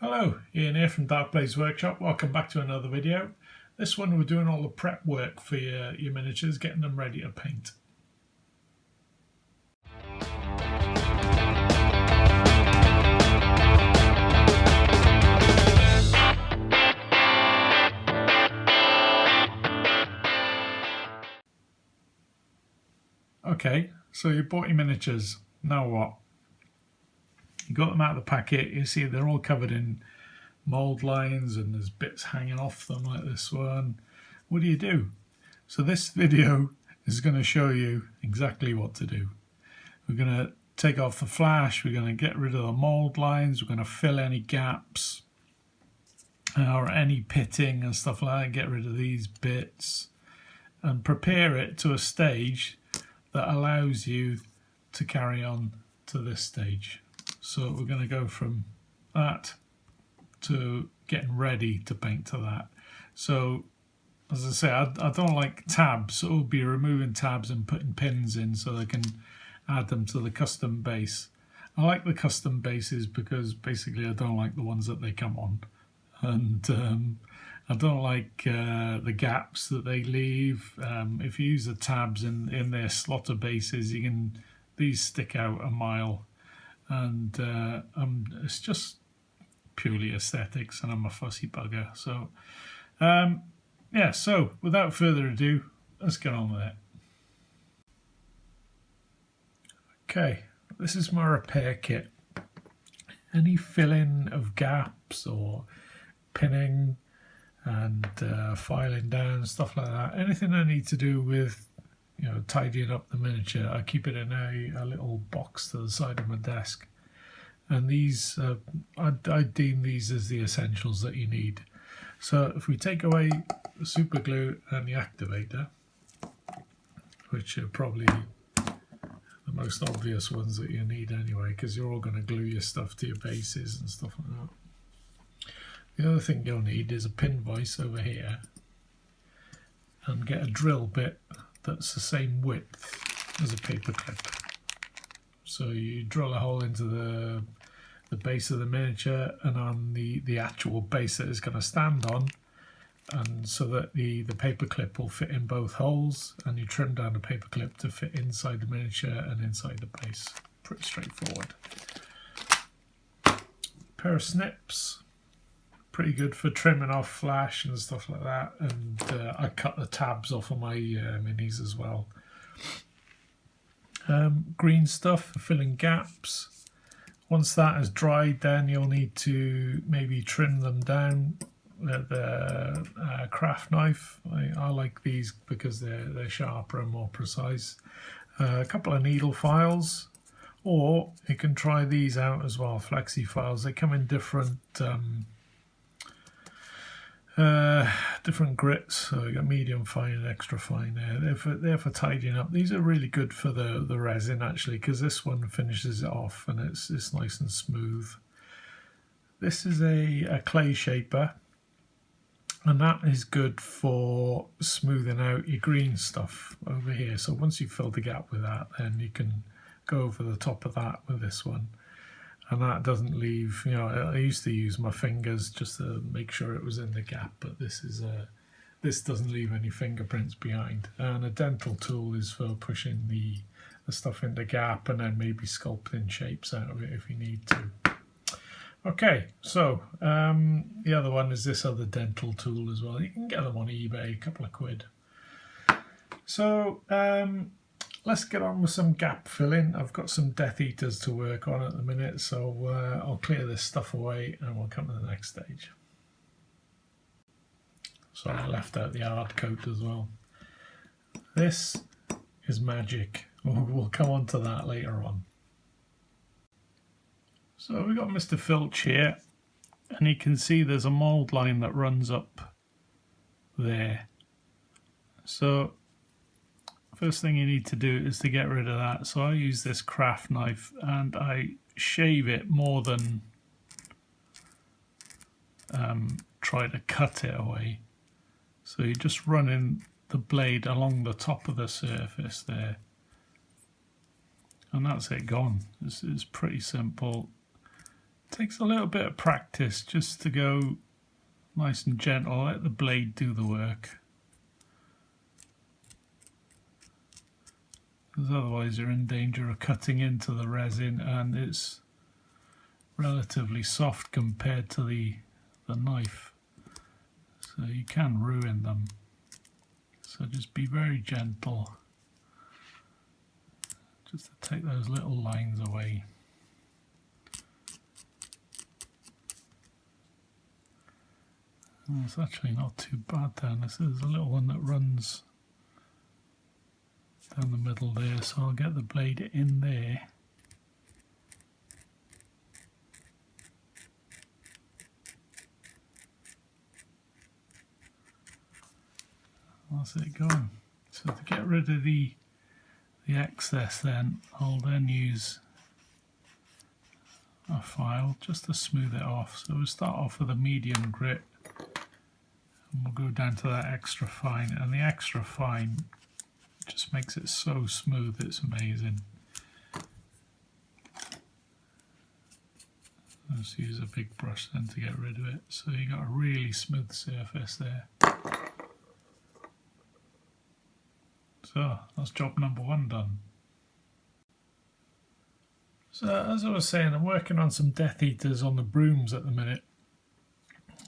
Hello, Ian here from Dark Blaze Workshop. Welcome back to another video. This one we're doing all the prep work for your miniatures, getting them ready to paint. Okay, so you bought your miniatures. Now what? You got them out of the packet. You see they're all covered in mould lines and there's bits hanging off them like this one. What do? So this video is going to show you exactly what to do. We're going to take off the flash, we're going to get rid of the mould lines, we're going to fill any gaps or any pitting and stuff like that, get rid of these bits and prepare it to a stage that allows you to carry on to this stage. So we're going to go from that to getting ready to paint to that. So as I say, I don't like tabs, so we'll be removing tabs and putting pins in so they can add them to the custom base. I like the custom bases because basically I don't like the ones that they come on, and I don't like the gaps that they leave. If you use the tabs in their slotter bases, these stick out a mile, and it's just purely aesthetics, and I'm a fussy bugger. So yeah, so without further ado, let's get on with it. Okay, this is my repair kit. Any filling of gaps or pinning and filing down, stuff like that, anything I need to do with tidying up the miniature, I keep it in a little box to the side of my desk. And these, I deem these as the essentials that you need. So if we take away the super glue and the activator, which are probably the most obvious ones that you need anyway, because you're all going to glue your stuff to your bases and stuff like that. The other thing you'll need is a pin vise over here, and get a drill bit that's the same width as a paper clip. So you drill a hole into the base of the miniature and on the actual base that it's going to stand on, and so that the paper clip will fit in both holes, and you trim down the paper clip to fit inside the miniature and inside the base. Pretty straightforward. Pair of snips, pretty good for trimming off flash and stuff like that, and I cut the tabs off of my minis as well. Green stuff for filling gaps. Once that is dried, then you'll need to maybe trim them down with the craft knife. I like these because they're sharper and more precise. A couple of needle files, or you can try these out as well, flexi files. They come in different different grits, so you got medium fine and extra fine there. They're for tidying up. These are really good for the resin actually, because this one finishes it off and it's nice and smooth. This is a clay shaper, and that is good for smoothing out your green stuff over here. So once you've filled the gap with that, then you can go over the top of that with this one. And that doesn't leave, I used to use my fingers just to make sure it was in the gap, but this doesn't leave any fingerprints behind. And a dental tool is for pushing the stuff in the gap and then maybe sculpting shapes out of it if you need to. Okay, so the other one is this other dental tool as well. You can get them on eBay, a couple of quid. So let's get on with some gap filling. I've got some Death Eaters to work on at the minute, so I'll clear this stuff away and we'll come to the next stage. So I left out the hard coat as well. This is magic. We'll come on to that later on. So we've got Mr. Filch here, and you can see there's a mould line that runs up there. So first thing you need to do is to get rid of that. So I use this craft knife and I shave it more than try to cut it away. So you're just running the blade along the top of the surface there, and that's it, gone. This is pretty simple. Takes a little bit of practice just to go nice and gentle, let the blade do the work. Because otherwise you're in danger of cutting into the resin, and it's relatively soft compared to the knife. So you can ruin them. So just be very gentle, just to take those little lines away. And it's actually not too bad then. This is a little one that runs down the middle there, so I'll get the blade in there. That's it going. So to get rid of the excess, then I'll then use a file just to smooth it off. So we'll start off with a medium grit, and we'll go down to that extra fine, and the extra fine just makes it so smooth, it's amazing. Let's use a big brush then to get rid of it. So you got a really smooth surface there. So that's job number one done. So as I was saying, I'm working on some Death Eaters on the brooms at the minute,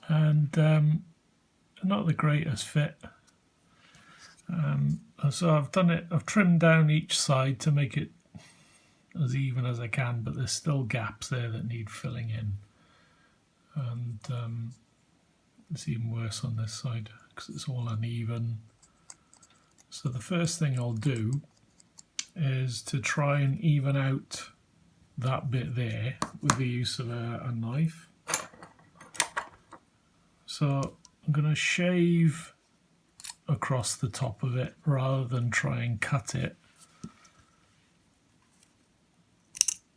and not the greatest fit. So I've done it. I've trimmed down each side to make it as even as I can, but there's still gaps there that need filling in, and it's even worse on this side because it's all uneven. So the first thing I'll do is to try and even out that bit there with the use of a knife. So I'm going to shave across the top of it rather than try and cut it,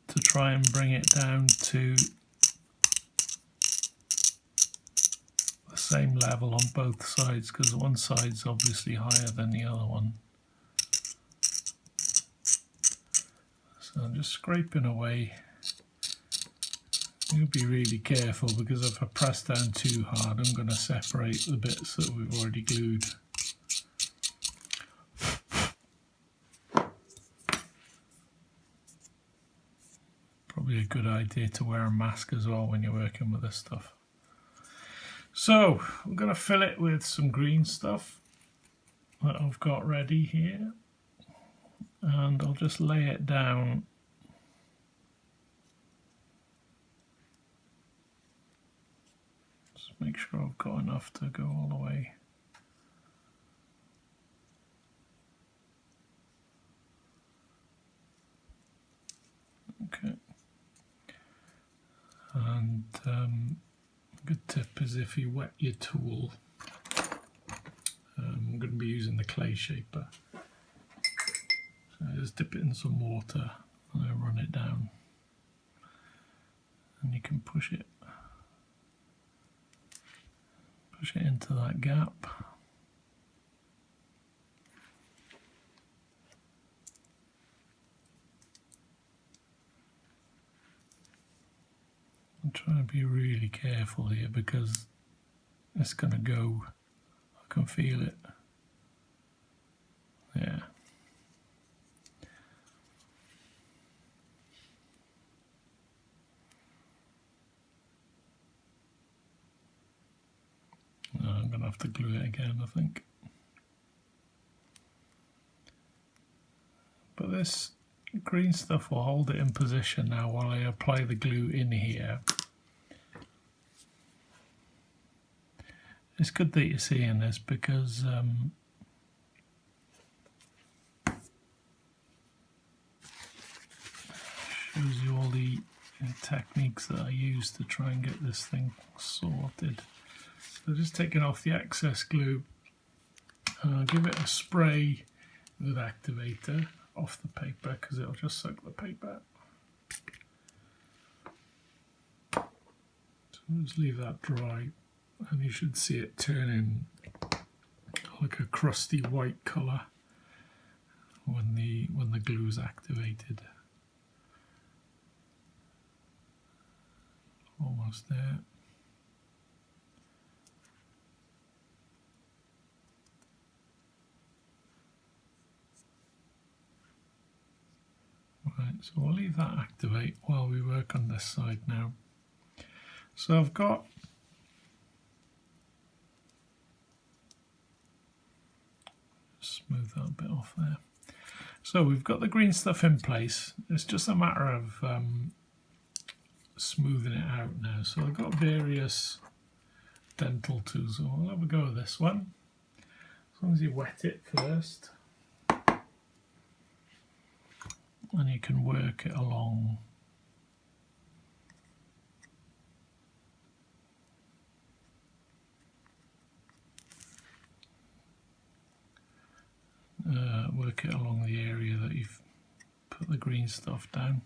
to try and bring it down to the same level on both sides, because one side's obviously higher than the other one. So I'm just scraping away. You'll be really careful, because if I press down too hard I'm going to separate the bits that we've already glued. Probably a good idea to wear a mask as well when you're working with this stuff. So I'm going to fill it with some green stuff that I've got ready here, and I'll just lay it down just make sure I've got enough to go all the way. Okay, and a good tip is if you wet your tool, I'm going to be using the clay shaper, so just dip it in some water and then run it down, and you can push it into that gap. I'm trying to be really careful here because it's going to go. I can feel it. Yeah. No, I'm going to have to glue it again, I think. But this green stuff will hold it in position now while I apply the glue in here. It's good that you're seeing this because shows you all the techniques that I use to try and get this thing sorted. So just taking off the excess glue, and I'll give it a spray with activator off the paper because it'll just suck the paper. So just leave that dry, and you should see it turning like a crusty white colour when the glue is activated. almost there. Right, so we'll leave that activate while we work on this side now. So I've got smooth that a bit off there. So we've got the green stuff in place. It's just a matter of smoothing it out now. So I've got various dental tools. So we'll have a go with this one. As long as you wet it first. And you can work it along. Work it along the area that you've put the green stuff down.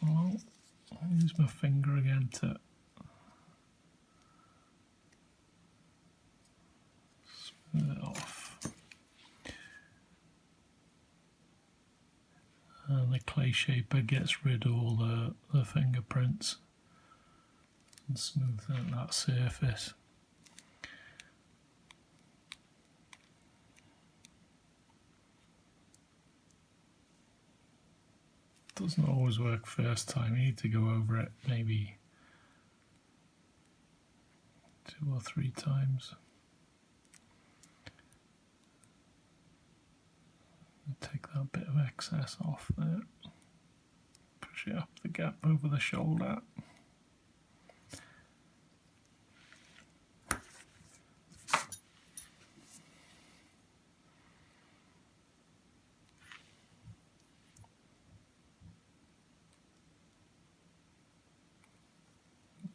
I'll use my finger again to smooth it off. And the clay shaper gets rid of all the fingerprints and smooths out that surface. Doesn't always work first time. You need to go over it maybe 2 or 3 times. Take that bit of excess off there. Push it up the gap over the shoulder.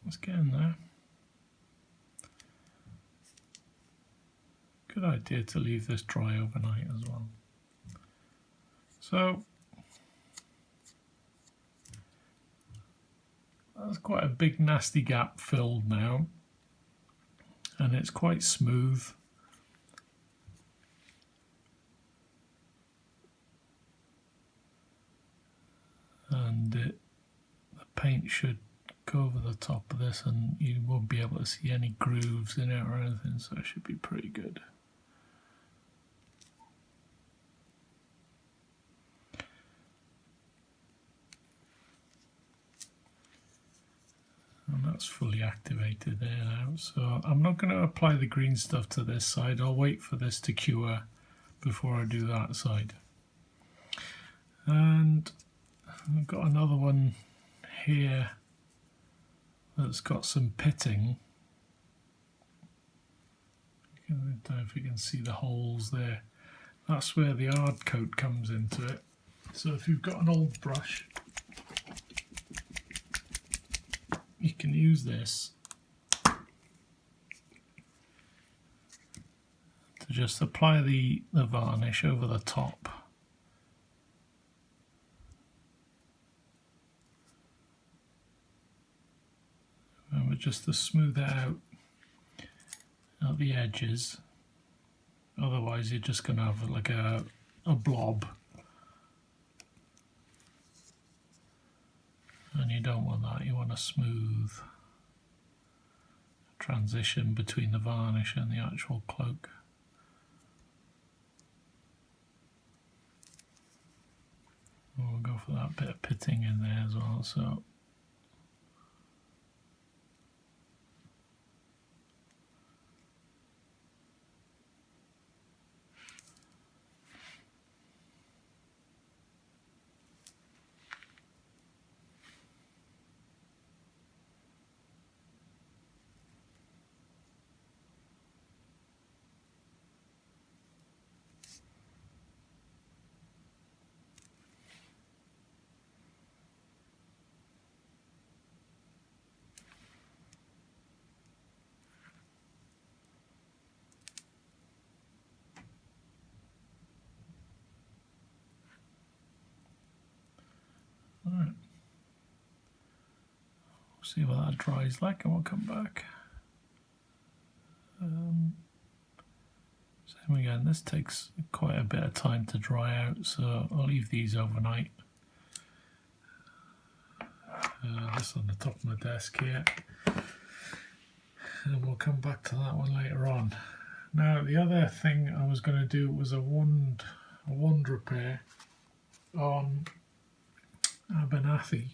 Let's get in there. Good idea to leave this dry overnight as well. So that's quite a big nasty gap filled now, and it's quite smooth. And the paint should go over the top of this and you won't be able to see any grooves in it or anything, so it should be pretty good. And that's fully activated there now, so I'm not going to apply the green stuff to this side. I'll wait for this to cure before I do that side. And I've got another one here that's got some pitting. I don't know if you can see the holes there. That's where the hard coat comes into it. So if you've got an old brush, you can use this to just apply the varnish over the top. Remember, just to smooth it out at the edges, otherwise you're just going to have like a blob, and you don't want that. You want a smooth transition between the varnish and the actual cloak. We'll go for that bit of pitting in there as well. So alright, we'll see what that dries like and we'll come back. Same again, this takes quite a bit of time to dry out, so I'll leave these overnight. Just on the top of my desk here, and we'll come back to that one later on. Now the other thing I was going to do was a wand repair on Abernathy.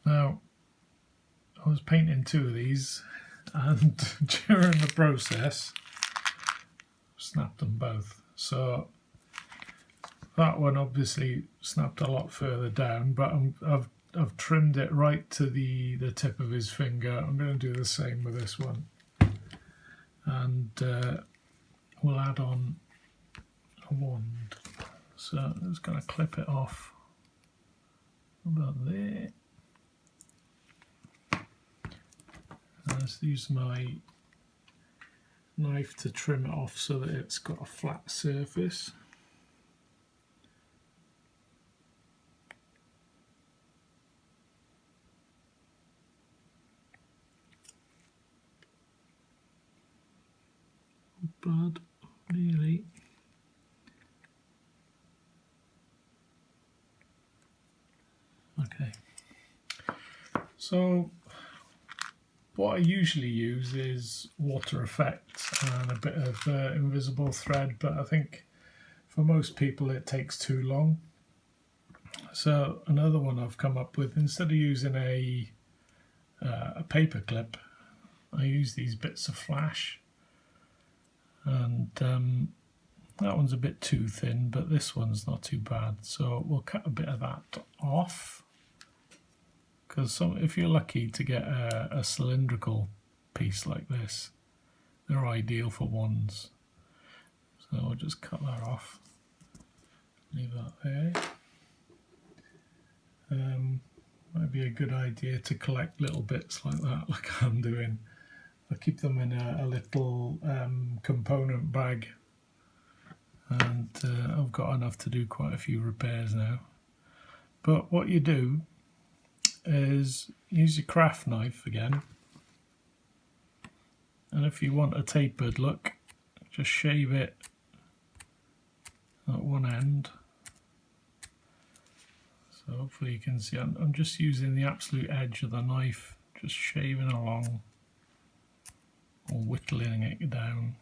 Now I was painting two of these, and during the process snapped them both. So that one obviously snapped a lot further down, but I've trimmed it right to the tip of his finger. I'm going to do the same with this one, and we'll add on a wand. So I'm just going to clip it off about there. And let's use my knife to trim it off so that it's got a flat surface. Bad, really. Okay. So what I usually use is water effects and a bit of invisible thread, but I think for most people it takes too long. So another one I've come up with, instead of using a paper clip, I use these bits of flash, and that one's a bit too thin, but this one's not too bad. So we'll cut a bit of that off, because if you're lucky to get a cylindrical piece like this, they're ideal for wands. So we'll just cut that off, leave that there. Might be a good idea to collect little bits like that, like I'm doing. I'll keep them in a little component bag, and I've got enough to do quite a few repairs now. But what you do is use your craft knife again, and if you want a tapered look, just shave it at one end. So hopefully you can see I'm just using the absolute edge of the knife, just shaving along or whittling it down.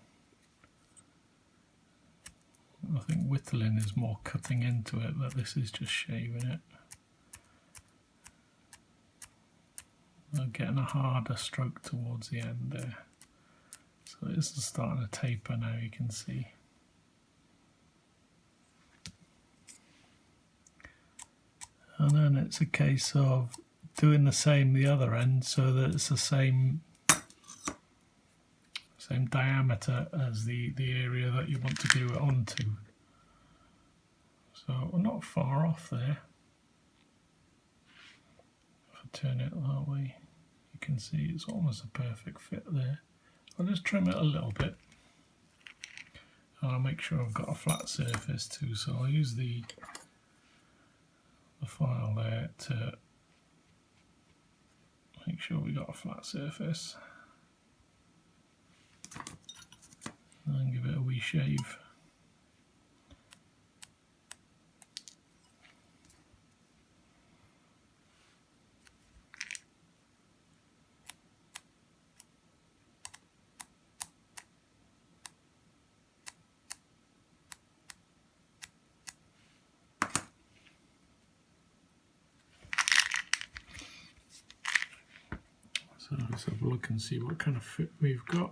I think whittling is more cutting into it, but this is just shaving it. I'm getting a harder stroke towards the end there. So this is starting to taper now, you can see. And then it's a case of doing the same the other end so that it's the same diameter as the area that you want to glue it onto. So we're not far off there. If I turn it that way, you can see it's almost a perfect fit there. I'll just trim it a little bit, and I'll make sure I've got a flat surface too. So I'll use the file there to make sure we got a flat surface, and give it a wee shave. So let's have a look and see what kind of fit we've got.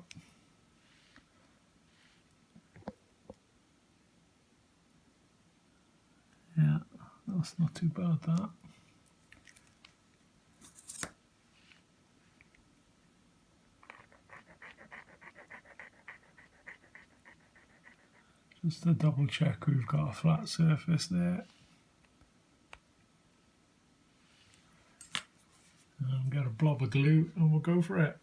Yeah, that's not too bad, that. Just to double check we've got a flat surface there. And get a blob of glue and we'll go for it.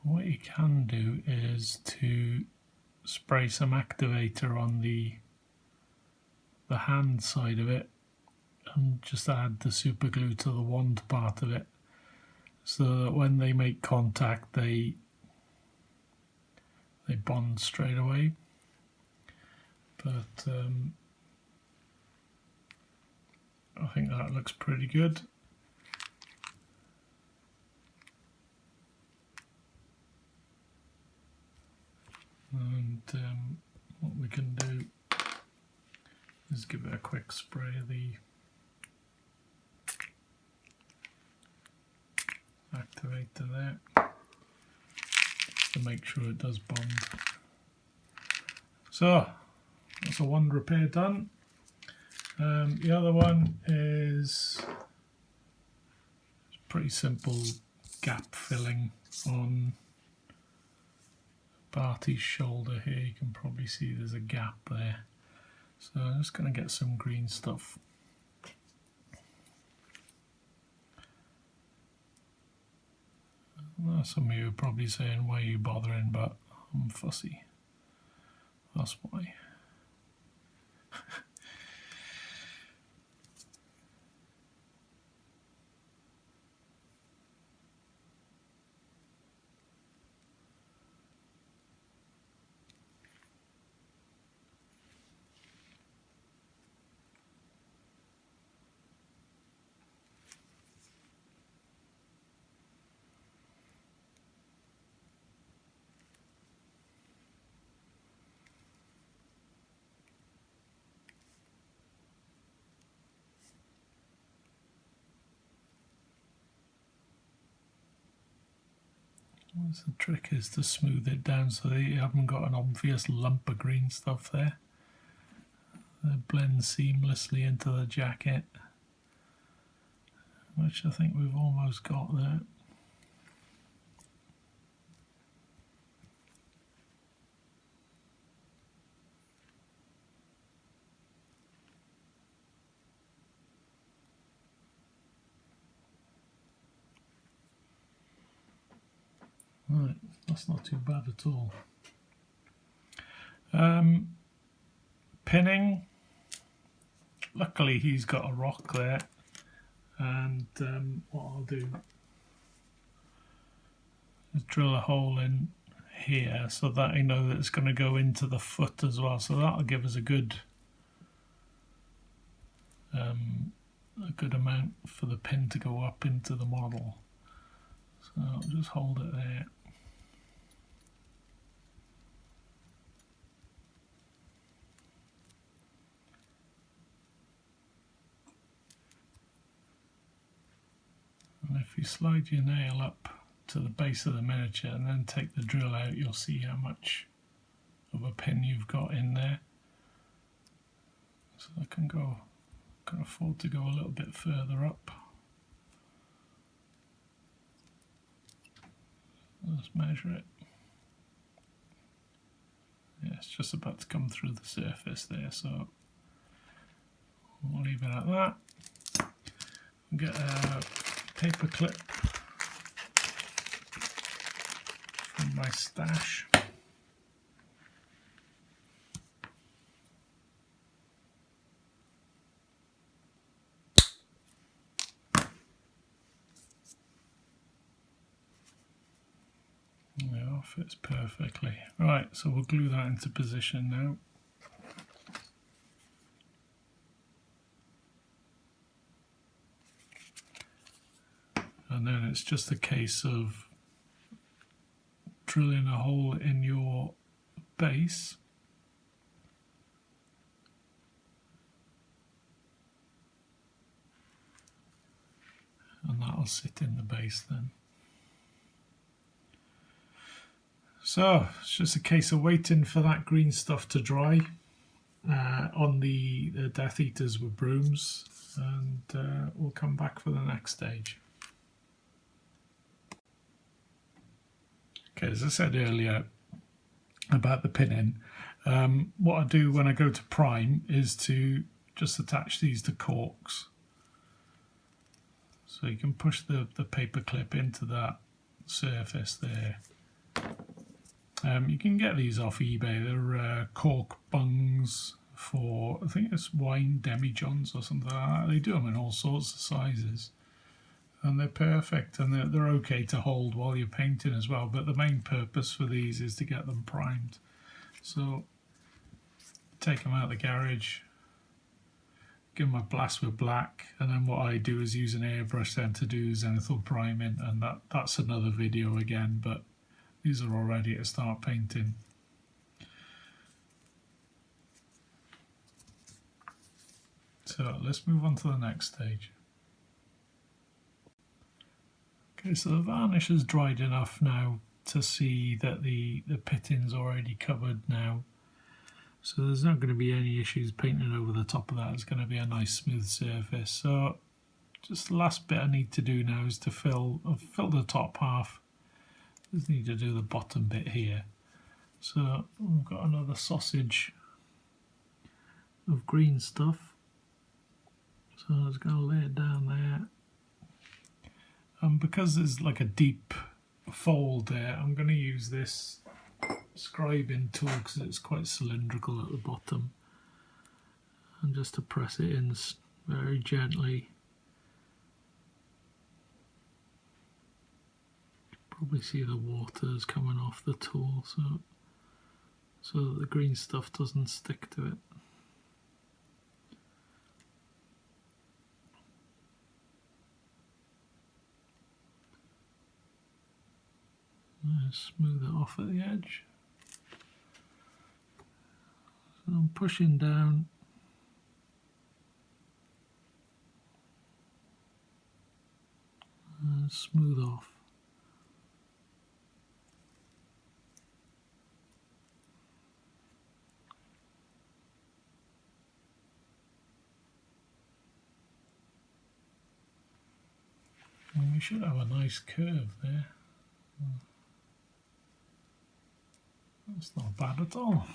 What you can do is to spray some activator on the hand side of it and just add the super glue to the wand part of it, so that when they make contact they bond straight away. But I think that looks pretty good. And what we can do is give it a quick spray of the activator there to make sure it does bond. So that's a one repair done. The other one is pretty simple gap filling on Barty's shoulder here. You can probably see there's a gap there. So I'm just going to get some green stuff. Well, some of you are probably saying, why are you bothering, but I'm fussy. That's why. The trick is to smooth it down so that you haven't got an obvious lump of green stuff there. It blends seamlessly into the jacket, which I think we've almost got there. Right, that's not too bad at all. Pinning, luckily he's got a rock there, and what I'll do is drill a hole in here so that I know that it's going to go into the foot as well, so that'll give us a good amount for the pin to go up into the model. So I'll just hold it there. And if you slide your nail up to the base of the miniature and then take the drill out, you'll see how much of a pin you've got in there. So I can afford to go a little bit further up. Let's measure it. Yeah, it's just about to come through the surface there, so we'll leave it at that. Get a paper clip from my stash. Yeah, fits perfectly. Right, so we'll glue that into position now. And then it's just a case of drilling a hole in your base. And that'll sit in the base then. So it's just a case of waiting for that green stuff to dry on the Death Eaters with brooms, and we'll come back for the next stage. Okay, as I said earlier about the pinning, what I do when I go to prime is to just attach these to corks. So you can push the paper clip into that surface there, You can get these off eBay. They're cork bungs for, I think it's wine demijohns or something like that. They do them in all sorts of sizes, and they're perfect, and they're okay to hold while you're painting as well. But the main purpose for these is to get them primed. So take them out of the garage, give them a blast with black, and then what I do is use an airbrush then to do zenithal priming, and that's another video again, but these are all ready to start painting. So let's move on to the next stage. Okay, so the varnish has dried enough now to see that the pitting's already covered now. So there's not going to be any issues painting over the top of that. It's going to be a nice smooth surface. So just the last bit I need to do now is to fill the top half. Just need to do the bottom bit here. So we've got another sausage of green stuff. So I'm just going to lay it down there. And because there's like a deep fold there, I'm going to use this scribing tool because it's quite cylindrical at the bottom. And just to press it in very gently. Probably see the water's coming off the tool so that the green stuff doesn't stick to it. Smooth it off at the edge. So I'm pushing down. And smooth off. And we should have a nice curve there. That's not bad at all.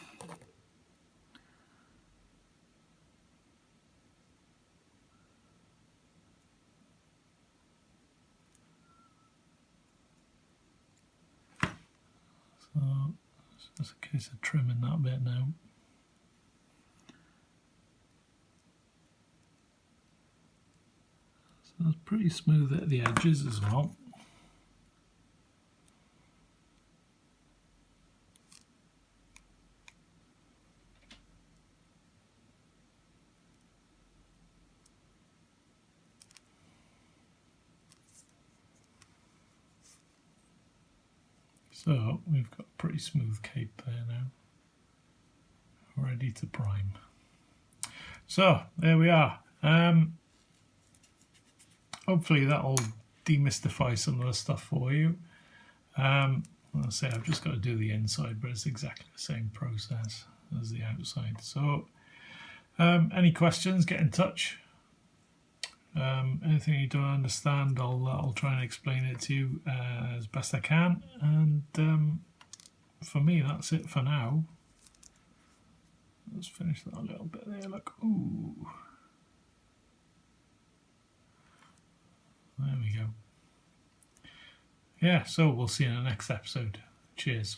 So it's just a case of trimming that bit now. So it's pretty smooth at the edges as well. So we've got a pretty smooth cape there now, ready to prime. So there we are. Hopefully that'll demystify some of the stuff for you. I'll say I've just got to do the inside, but it's exactly the same process as the outside. So any questions, get in touch. Anything you don't understand, I'll try and explain it to you as best I can. And for me, that's it for now. Let's finish that a little bit there. Look, ooh, there we go. Yeah, so we'll see you in the next episode. Cheers.